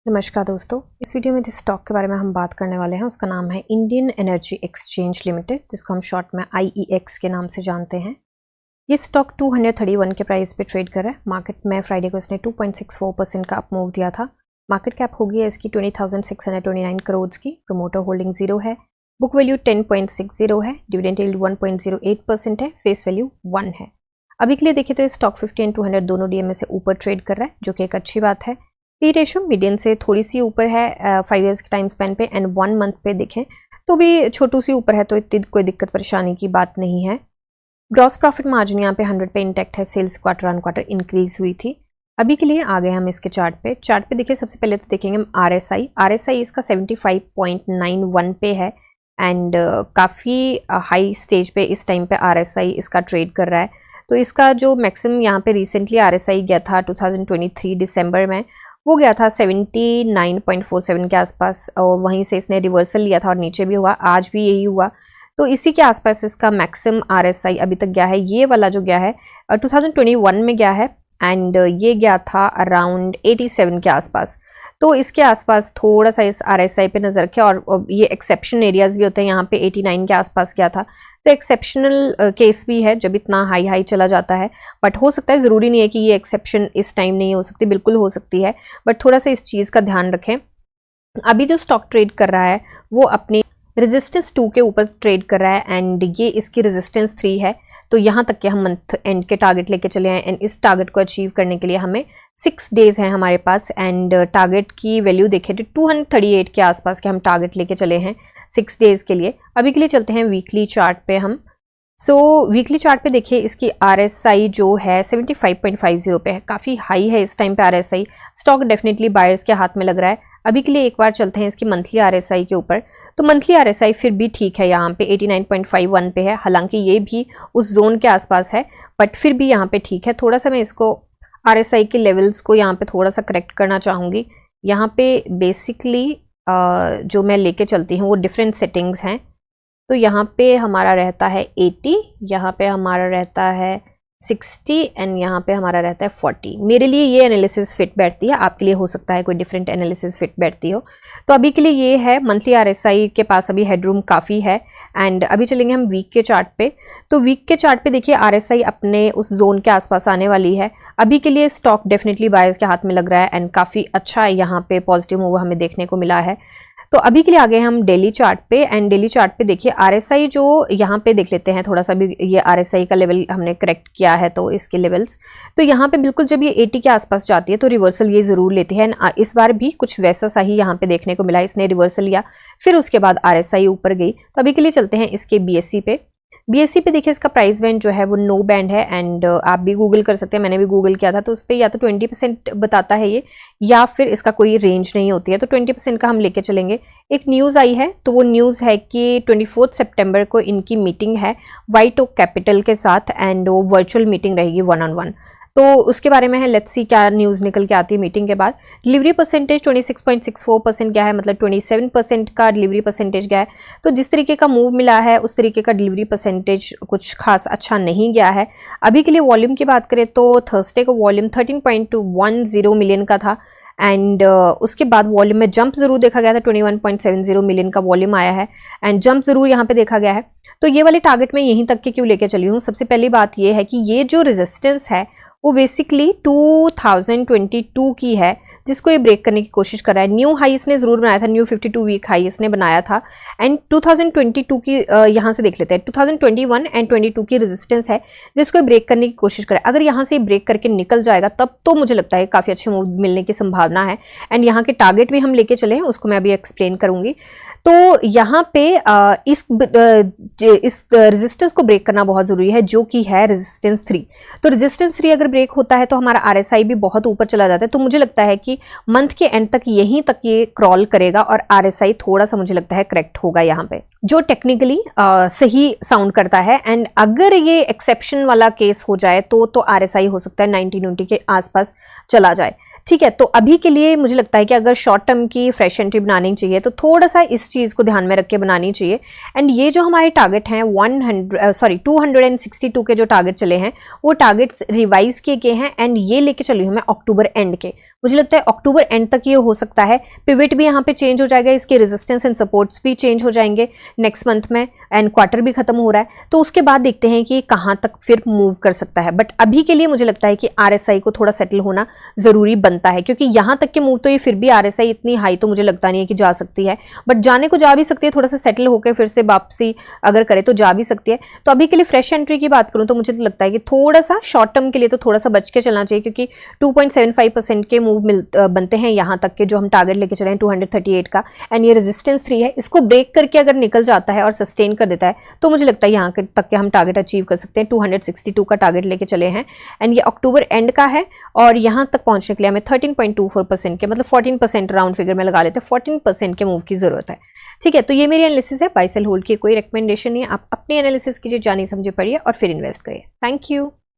नमस्कार दोस्तों, इस वीडियो में जिस स्टॉक के बारे में हम बात करने वाले हैं उसका नाम है इंडियन एनर्जी एक्सचेंज लिमिटेड, जिसको हम शॉर्ट में IEX के नाम से जानते हैं। ये स्टॉक 231 के प्राइस पे ट्रेड कर रहा है। मार्केट में फ्राइडे को इसने 2.64% का अप मूव दिया था। मार्केट कैप हो गई है इसकी 20,629 करोड़ की। प्रोमोटर होल्डिंग 0 है। बुक वैल्यू 10.60 है। डिविडेंड यील्ड 1.08% है। फेस वैल्यू 1 है। अभी के लिए देखें तो ये स्टॉक 50 एंड 200 दोनों DMA से ऊपर ट्रेड कर रहा है, जो कि एक अच्छी बात है। पी रेशो मीडियन से थोड़ी सी ऊपर है 5 ईयर्स के टाइम स्पेन पे, एंड 1 मंथ पे देखें तो भी छोटू सी ऊपर है, तो इतनी कोई दिक्कत परेशानी की बात नहीं है। ग्रॉस प्रॉफिट मार्जिन यहाँ पे 100 पे इंटैक्ट है। Sales quarter on quarter increase हुई थी। अभी के लिए आ गए हम इसके चार्ट पे देखिए सबसे पहले तो देखेंगे हम RSI इसका 75.91 पे है, एंड काफ़ी हाई स्टेज पे इस टाइम पे RSI इसका ट्रेड कर रहा है। तो इसका जो मैक्सिमम यहाँ पे रिसेंटली RSI गया था 2023 दिसंबर में, वो गया था 79.47 के आसपास, और वहीं से इसने रिवर्सल लिया था और नीचे भी हुआ। आज भी यही हुआ, तो इसी के आसपास इसका मैक्सिमम RSI अभी तक गया है। ये वाला जो गया है 2021 में गया है, एंड ये गया था अराउंड 87 के आसपास। तो इसके आसपास थोड़ा सा इस RSI पे नजर रखें। और ये एक्सेप्शन एरियाज भी होते हैं, यहाँ पे 89 के आसपास गया था, तो एक्सेप्शनल केस भी है जब इतना हाई चला जाता है। बट हो सकता है, ज़रूरी नहीं है कि ये एक्सेप्शन इस टाइम नहीं हो सकती, बिल्कुल हो सकती है, बट थोड़ा सा इस चीज़ का ध्यान रखें। अभी जो स्टॉक ट्रेड कर रहा है वो अपनी रेजिस्टेंस 2 के ऊपर ट्रेड कर रहा है, एंड ये इसकी रेजिस्टेंस 3 है। तो यहाँ तक के हम मंथ एंड के टारगेट लेके चले हैं, एंड इस टारगेट को अचीव करने के लिए हमें 6 डेज हैं हमारे पास, एंड टारगेट की वैल्यू देखें तो 238 के आसपास के हम टारगेट लेके चले हैं 6 डेज के लिए। अभी के लिए चलते हैं वीकली चार्ट पे हम। वीकली चार्ट पे देखिए इसकी RSI जो है 75.50 पे है, काफ़ी हाई है इस टाइम पे RSI। स्टॉक डेफिनेटली बायर्स के हाथ में लग रहा है। अभी के लिए एक बार चलते हैं इसकी मंथली RSI के ऊपर। तो मंथली RSI फिर भी ठीक है, यहाँ पे 89.51 पे है, हालांकि ये भी उस जोन के आसपास है, बट फिर भी यहाँ पे ठीक है। थोड़ा सा मैं इसको RSI के लेवल्स को यहाँ पे थोड़ा सा करेक्ट करना चाहूँगी। यहाँ पे बेसिकली जो मैं लेके चलती हूँ वो डिफरेंट सेटिंग्स हैं। तो यहाँ पे हमारा रहता है 80, यहाँ पे हमारा रहता है 60, एंड यहाँ पे हमारा रहता है 40। मेरे लिए ये एनालिसिस फिट बैठती है, आपके लिए हो सकता है कोई डिफरेंट एनालिसिस फिट बैठती हो। तो अभी के लिए ये है। मंथली RSI के पास अभी हेडरूम काफ़ी है, एंड अभी चलेंगे हम वीक के चार्ट पे। तो वीक के चार्ट पे देखिए RSI अपने उस जोन के आसपास आने वाली है। अभी के लिए स्टॉक डेफिनेटली बायर्स के हाथ में लग रहा है, एंड काफ़ी अच्छा यहाँ पे पॉजिटिव मूव हमें देखने को मिला है। तो अभी के लिए आगे हम डेली चार्ट पे, एंड डेली चार्ट पे देखिए RSI जो यहाँ पे देख लेते हैं थोड़ा सा भी, ये RSI का लेवल हमने करेक्ट किया है, तो इसके लेवल्स तो यहाँ पे बिल्कुल जब ये 80 के आसपास जाती है तो रिवर्सल ये जरूर लेती है। इस बार भी कुछ वैसा सा ही यहाँ पे देखने को मिला, इसने रिवर्सल लिया, फिर उसके बाद RSI ऊपर गई। तो अभी के लिए चलते हैं इसके BSE पे। BSE पे देखिए इसका प्राइस बैंड जो है वो नो बैंड है, एंड आप भी गूगल कर सकते हैं, मैंने भी गूगल किया था, तो उस पर या तो 20% बताता है ये, या फिर इसका कोई रेंज नहीं होती है। तो 20% का हम लेके चलेंगे। एक न्यूज़ आई है, तो वो न्यूज़ है कि 24 सितंबर को इनकी मीटिंग है वाइट ओक कैपिटल के साथ, एंड वो वर्चुअल मीटिंग रहेगी 1-on-1। तो उसके बारे में है, लेट्स सी क्या न्यूज़ निकल के आती है मीटिंग के बाद। डिलीवरी परसेंटेज 26.64% गया है, मतलब 27% का डिलीवरी परसेंटेज गया है। तो जिस तरीके का मूव मिला है उस तरीके का डिलीवरी परसेंटेज कुछ खास अच्छा नहीं गया है। अभी के लिए वॉल्यूम की बात करें तो थर्सडे को वॉल्यूम 13.10 मिलियन का था, एंड उसके बाद वॉल्यूम में जंप जरूर देखा गया था, 21.70 मिलियन का वॉल्यूम आया है, एंड जंप जरूर यहाँ पे देखा गया है। तो ये वाले टारगेट में यहीं तक के क्यों लेके चली हूँ, सबसे पहली बात ये है कि ये जो रेजिस्टेंस है वो बेसिकली 2022 की है, जिसको ये ब्रेक करने की कोशिश कर रहा है। न्यू हाई इसने जरूर बनाया था, न्यू 52 वीक हाई इसने बनाया था, एंड 2022 की यहाँ से देख लेते हैं, 2021 एंड 22 की रेजिस्टेंस है जिसको ब्रेक करने की कोशिश करे। अगर यहाँ से ब्रेक करके निकल जाएगा तब तो मुझे लगता है काफ़ी अच्छे मूव मिलने की संभावना है, एंड यहाँ के टारगेट भी हम लेके चले हैं, उसको मैं अभी एक्सप्लेन करूंगी। तो यहाँ पे इस रेजिस्टेंस को ब्रेक करना बहुत जरूरी है, जो कि है रेजिस्टेंस 3। तो रेजिस्टेंस 3 अगर ब्रेक होता है तो हमारा RSI भी बहुत ऊपर चला जाता है। तो मुझे लगता है कि मंथ के एंड तक यहीं तक ये क्रॉल करेगा, और RSI थोड़ा सा मुझे लगता है करेक्ट होगा यहाँ पे, जो टेक्निकली सही साउंड करता है। एंड अगर ये एक्सेप्शन वाला केस हो जाए तो RSI हो सकता है 1990 के आसपास चला जाए। ठीक है, तो अभी के लिए मुझे लगता है कि अगर शॉर्ट टर्म की फ्रेश एंट्री बनानी चाहिए तो थोड़ा सा इस चीज़ को ध्यान में रख के बनानी चाहिए। एंड ये जो हमारे टारगेट हैं 262 के जो टारगेट चले हैं वो टारगेट्स रिवाइज किए गए हैं एंड ये लेके चली हूँ मैं अक्टूबर एंड के। मुझे लगता है अक्टूबर एंड तक ये हो सकता है, पिविट भी यहाँ पे चेंज हो जाएगा, इसके रेजिस्टेंस एंड सपोर्ट्स भी चेंज हो जाएंगे नेक्स्ट मंथ में, एंड क्वार्टर भी खत्म हो रहा है, तो उसके बाद देखते हैं कि कहाँ तक फिर मूव कर सकता है। बट अभी के लिए मुझे लगता है कि RSI को थोड़ा सेटल होना जरूरी बनता है, क्योंकि यहाँ तक के मूव तो ये फिर भी RSI इतनी हाई तो मुझे लगता नहीं है कि जा सकती है, बट जाने को जा भी सकती है, थोड़ा सा सेटल होकर फिर से वापसी अगर करे तो जा भी सकती है। तो अभी के लिए फ्रेश एंट्री की बात करूँ तो मुझे लगता है कि थोड़ा सा शॉर्ट टर्म के लिए तो थोड़ा सा बच के चलना चाहिए, क्योंकि 2.75% के मूव बनते हैं यहाँ तक के जो हम टारगेट लेके चले हैं 238 का, एंड ये रेजिस्टेंस 3 है, इसको ब्रेक करके अगर निकल जाता है और सस्टेन कर देता है तो मुझे लगता है यहाँ तक के हम टारगेट अचीव कर सकते हैं। 262 का टारगेट लेके चले हैं एंड ये अक्टूबर एंड का है, और यहाँ तक पहुंचने के लिए हमें 13.24% के, मतलब 14% राउंड फिगर में लगा लेते हैं, 14% के मूव की जरूरत है। ठीक है, तो ये मेरी एनालिसिस है, बाय सेल होल्ड की कोई रिकमेंडेशन नहीं है, आप अपनी एनालिसिस कीजिए, जानी समझे पढ़िए और फिर इन्वेस्ट करिए। Thank you.